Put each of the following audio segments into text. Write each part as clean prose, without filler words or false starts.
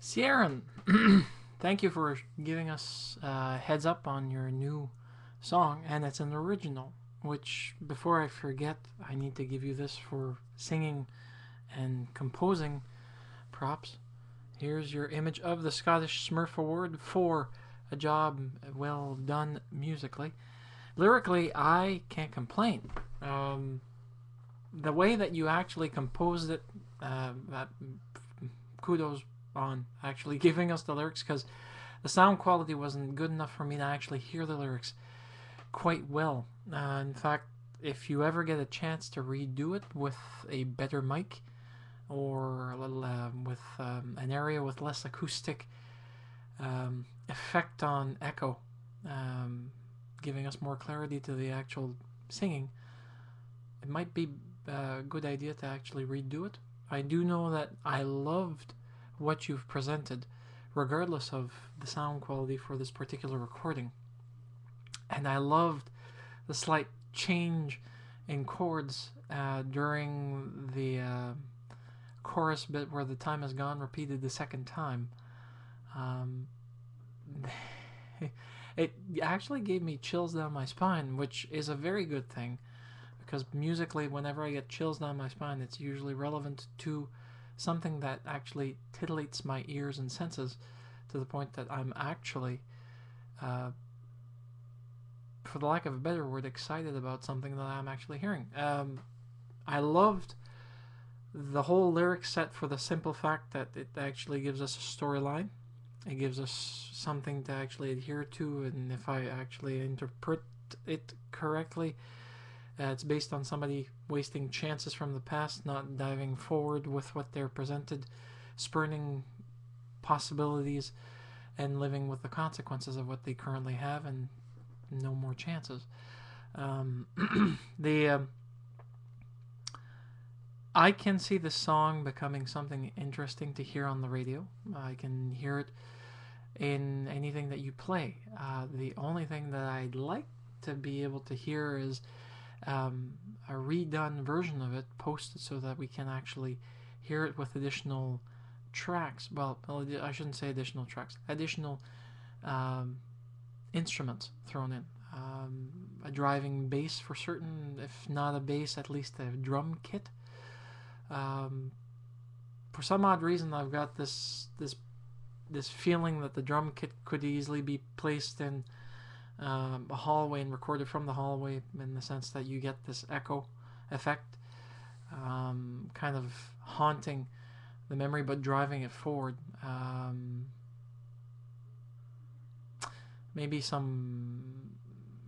Ciarán, thank you for giving us a heads up on your new song, and it's an original. Which, before I forget, I need to give you this for singing and composing props. Here's your image of the Scottish Smurf Award for a job well done musically. Lyrically, I can't complain. The way that you actually composed it, kudos on actually giving us the lyrics, because the sound quality wasn't good enough for me to actually hear the lyrics quite well. In fact, if you ever get a chance to redo it with a better mic or a little with an area with less acoustic effect on echo, giving us more clarity to the actual singing, it might be a good idea to actually redo it. I do know that I loved what you've presented, regardless of the sound quality for this particular recording. And I loved the slight change in chords during the chorus bit where the time has gone repeated the second time. It actually gave me chills down my spine, which is a very good thing, because musically, whenever I get chills down my spine, it's usually relevant to something that actually titillates my ears and senses to the point that I'm actually, for the lack of a better word, excited about something that I'm actually hearing. I loved the whole lyric set for the simple fact that it actually gives us a storyline. It gives us something to actually adhere to, and if I actually interpret it correctly, it's based on somebody wasting chances from the past, not diving forward with what they're presented, spurning possibilities, and living with the consequences of what they currently have, and no more chances. I can see the song becoming something interesting to hear on the radio. I can hear it in anything that you play. The only thing that I'd like to be able to hear is a redone version of it posted so that we can actually hear it with additional tracks. Well, I shouldn't say additional tracks. Additional instruments thrown in. A driving bass for certain, if not a bass, at least a drum kit. For some odd reason, I've got this feeling that the drum kit could easily be placed in a hallway and recorded from the hallway, in the sense that you get this echo effect, kind of haunting the memory but driving it forward. Maybe some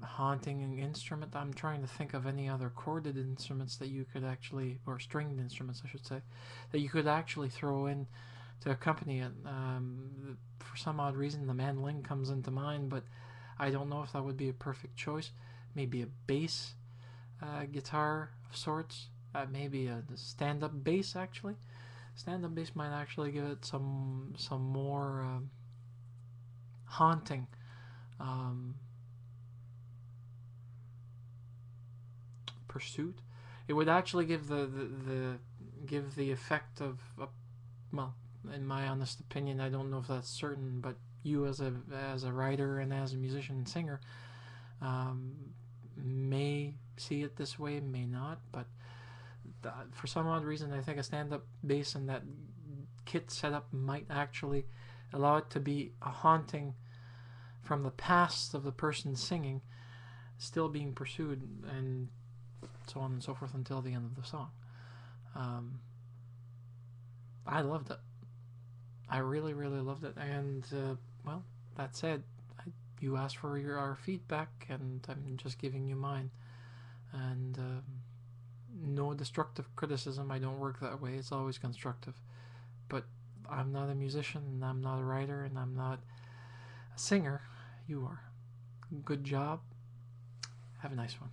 haunting instrument. I'm trying to think of any other corded instruments that you could actually, or stringed instruments I should say, that you could actually throw in to accompany it. For some odd reason the mandolin comes into mind, but I don't know if that would be a perfect choice. Maybe a bass guitar of sorts. Maybe a stand-up bass, actually. Stand-up bass might actually give it some more haunting pursuit. It would actually give the effect of well, in my honest opinion, I don't know if that's certain, but you as a writer and as a musician and singer may see it this way, may not, but for some odd reason I think a stand-up bass and that kit setup might actually allow it to be a haunting from the past of the person singing still being pursued, and so on and so forth until the end of the song. I loved it. I really, really loved it. And, well, that said, you asked for our feedback, and I'm just giving you mine. And no destructive criticism. I don't work that way. It's always constructive. But I'm not a musician, and I'm not a writer, and I'm not a singer. You are. Good job. Have a nice one.